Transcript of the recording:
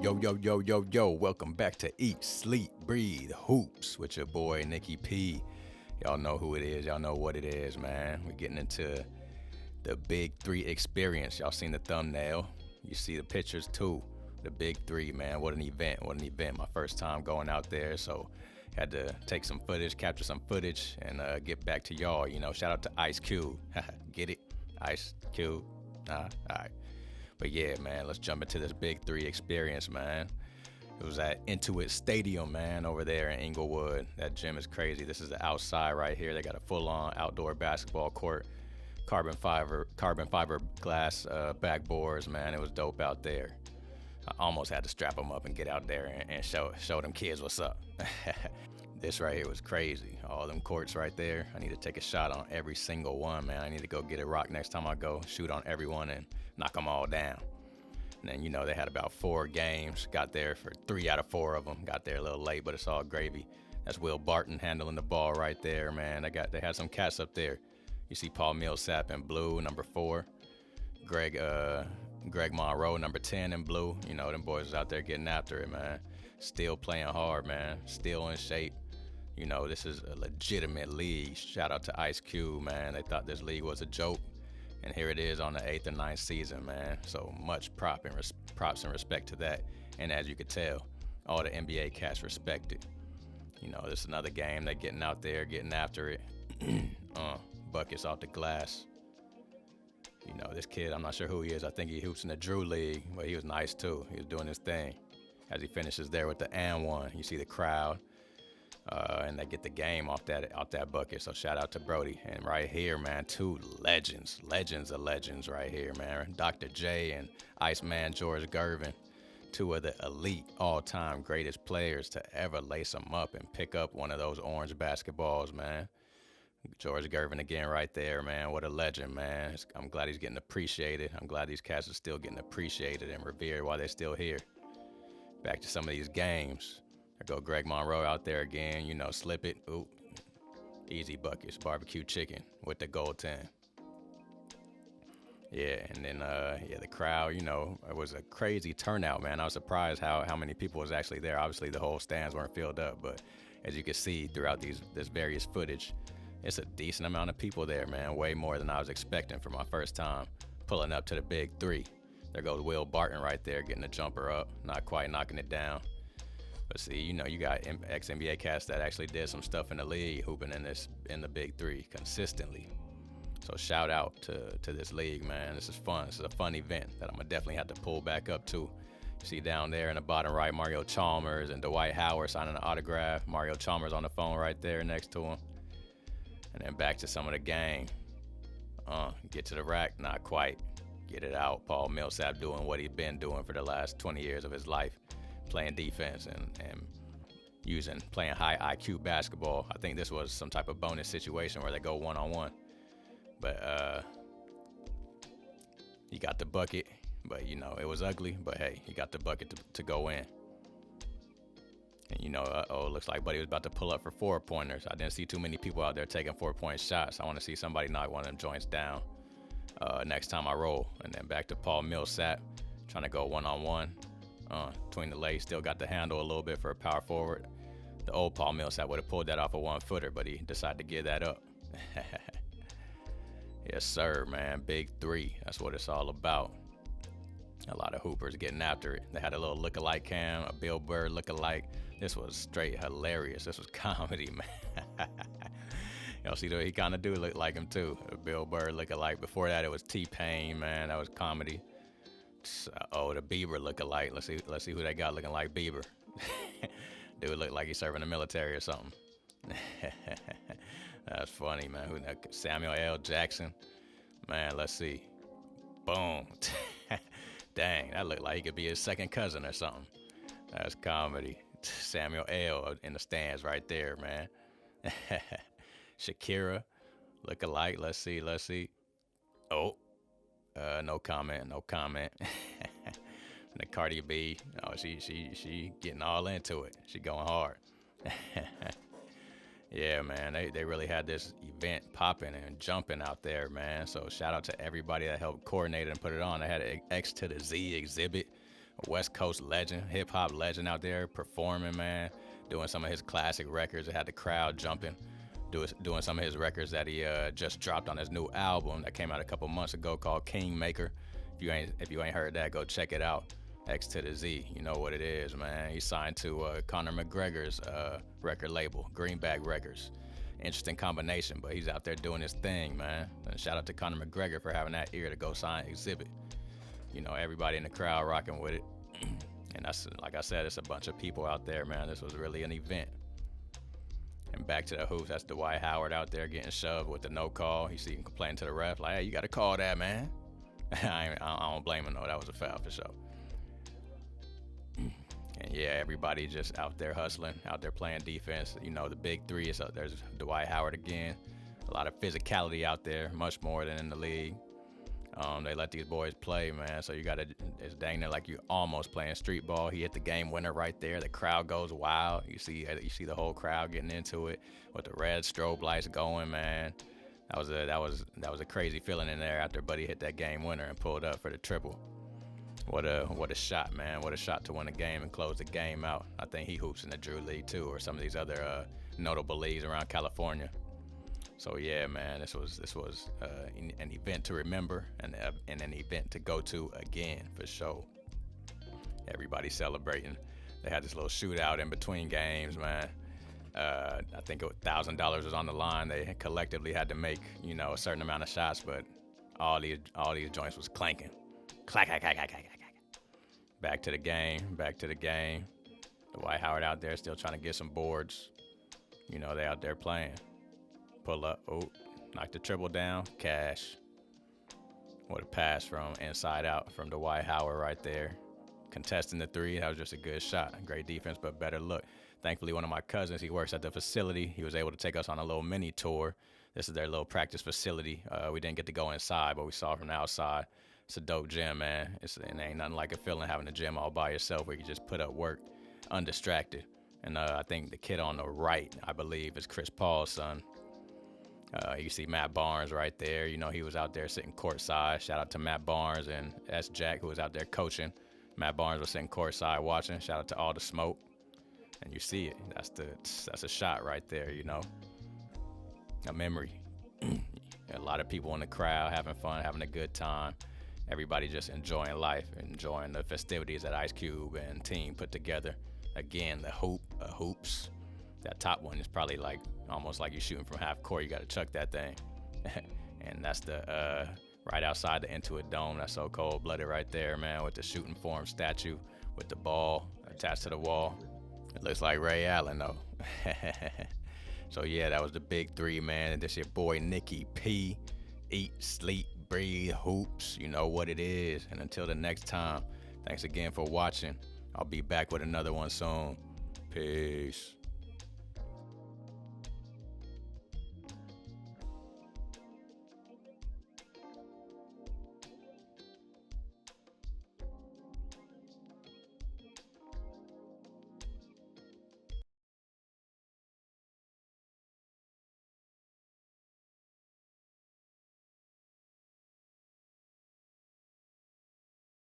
Yo, yo, yo, yo, yo, welcome back to Eat, Sleep, Breathe, Hoops with your boy, Nikki P. Y'all know who it is. Y'all know what it is, man. We're getting into the Big 3 experience. Y'all seen the thumbnail. You see the pictures, too. The Big 3, man. What an event. What an event. My first time going out there, so had to take some footage, capture some footage, and get back to y'all. You know, shout out to Ice Cube. Get it? Ice Cube. All right. But yeah, man, let's jump into this Big 3 experience, man. It was at Intuit Stadium, man, over there in Inglewood. That gym is crazy. This is the outside right here. They got a full-on outdoor basketball court, carbon fiber glass backboards, man. It was dope out there. I almost had to strap them up and get out there and show them kids what's up. This right here was crazy. All them courts right there. I need to take a shot on every single one, man. I need to go get a rock next time I go, shoot on everyone and knock them all down. And then, you know, they had about 4 games. Got there for 3 out of 4 of them. Got there a little late, but it's all gravy. That's Will Barton handling the ball right there, man. They had some cats up there. You see Paul Millsap in blue, number 4. Greg Monroe, number 10 in blue. You know, them boys is out there getting after it, man. Still playing hard, man. Still in shape. You know, this is a legitimate league. Shout out to Ice Cube, man. They thought this league was a joke. And here it is on the 8th or 9th season, man. So much props and respect to that. And as you could tell, all the NBA cats respect it. You know, this is another game. They're getting out there, getting after it. Buckets off the glass. You know, this kid, I'm not sure who he is. I think he hoops in the Drew League, but he was nice too. He was doing his thing. As he finishes there with the and one, you see the crowd. And they get the game off that bucket. So shout out to Brody. And right here, man, 2 legends of legends right here, man. Dr. J and Iceman George Gervin, 2 of the elite all-time greatest players to ever lace them up and pick up one of those orange basketballs, man. George Gervin again right there, man. What a legend, man. I'm glad he's getting appreciated. I'm glad these cats are still getting appreciated and revered while they're still here. Back to some of these games. There go Greg Monroe out there again, you know, slip it. Ooh, easy buckets, barbecue chicken with the goaltend. Yeah, and then, the crowd, you know, it was a crazy turnout, man. I was surprised how many people was actually there. Obviously, the whole stands weren't filled up, but as you can see throughout this various footage, it's a decent amount of people there, man. Way more than I was expecting for my first time pulling up to the Big 3. There goes Will Barton right there getting the jumper up, not quite knocking it down. But see, you know, you got ex-NBA cats that actually did some stuff in the league, hooping in the Big 3 consistently. So shout out to this league, man. This is fun. This is a fun event that I'm gonna definitely have to pull back up to. You see down there in the bottom right, Mario Chalmers and Dwight Howard signing an autograph. Mario Chalmers on the phone right there next to him. And then back to some of the game. Get to the rack, not quite. Get it out. Paul Millsap doing what he's been doing for the last 20 years of his life. Playing defense and playing high IQ basketball. I think this was some type of bonus situation where they go one-on-one. But he got the bucket, but, you know, it was ugly. But, hey, he got the bucket to go in. And, you know, looks like Buddy was about to pull up for 4-pointers. I didn't see too many people out there taking 4-point shots. I want to see somebody knock one of them joints down next time I roll. And then back to Paul Millsap, trying to go one-on-one. Between the legs, still got the handle a little bit for a power forward. The old Paul Millsap would have pulled that off a 1-footer, but he decided to give that up. Yes, sir, man. Big 3. That's what it's all about. A lot of hoopers getting after it. They had a little look-alike cam, a Bill Burr look-alike. This was straight hilarious. This was comedy, man. Y'all see, he kind of do look like him, too. A Bill Burr look-alike. Before that, it was T-Pain, man. That was comedy. The Bieber look-alike. Let's see who they got looking like Bieber. Dude look like he's serving the military or something. That's funny, man. Samuel L. Jackson. Man, let's see. Boom. Dang, that looked like he could be his second cousin or something. That's comedy. Samuel L. in the stands right there, man. Shakira look-alike. Let's see. Oh. No comment. And the Cardi B, oh, she getting all into it. She going hard. Yeah, man, they really had this event popping and jumping out there, man. So shout out to everybody that helped coordinate it and put it on. They had an X to the Z exhibit, a West Coast legend, hip hop legend out there performing, man, doing some of his classic records. It had the crowd jumping, doing some of his records that he just dropped on his new album that came out a couple months ago called Kingmaker. If you ain't heard that, go check it out. X to the Z, you know what it is, man. He signed to Conor McGregor's record label, Greenback Records. Interesting combination, but he's out there doing his thing, man. And shout out to Conor McGregor for having that ear to go sign exhibit. You know, everybody in the crowd rocking with it. And that's, like I said, it's a bunch of people out there, man. This was really an event. And back to the hoops, that's Dwight Howard out there getting shoved with the no call. You see him complaining to the ref, like, hey, you got to call that, man. I don't blame him, though. That was a foul for sure. And yeah, everybody just out there hustling, out there playing defense. You know, the big three is there's Dwight Howard again. A lot of physicality out there, much more than in the league. They let these boys play, man. So you got to, it's dang near like you almost playing street ball. He hit the game winner right there. The crowd goes wild. You see the whole crowd getting into it with the red strobe lights going, man. That was a crazy feeling in there after Buddy hit that game winner and pulled up for the triple. What a shot, man. What a shot to win a game and close the game out. I think he hoops in the Drew League too, or some of these other notable leagues around California. So yeah, man, this was an event to remember and an event to go to again for sure. Everybody celebrating. They had this little shootout in between games, man. I think $1,000 was on the line. They collectively had to make, you know, a certain amount of shots, but all these joints was clanking. Clack, clack, clack, clack, clack. Back to the game. Dwight Howard out there still trying to get some boards. You know, they out there playing. Pull up. Oh, knock the triple down. Cash. What a pass from inside out from Dwight Howard right there. Contesting the three. That was just a good shot. Great defense, but better look. Thankfully, one of my cousins, he works at the facility. He was able to take us on a little mini tour. This is their little practice facility. We didn't get to go inside, but we saw it from the outside. It's a dope gym, man. It ain't nothing like a feeling having a gym all by yourself where you can just put up work undistracted. And I think the kid on the right, I believe, is Chris Paul's son. You see Matt Barnes right there. You know, he was out there sitting courtside. Shout out to Matt Barnes and S. Jack, who was out there coaching. Matt Barnes was sitting courtside watching. Shout out to all the smoke. And you see it. That's a shot right there, you know. A memory. A lot of people in the crowd having fun, having a good time. Everybody just enjoying life, enjoying the festivities that Ice Cube and team put together. Again, the hoops. That top one is probably like almost like you're shooting from half court. You got to chuck that thing. And that's the right outside the Intuit Dome. That's so cold-blooded right there, man, with the shooting form statue with the ball attached to the wall. It looks like Ray Allen, though. So, yeah, that was the big three, man. And this your boy, Nicky P. Eat, sleep, breathe, hoops. You know what it is. And until the next time, thanks again for watching. I'll be back with another one soon. Peace.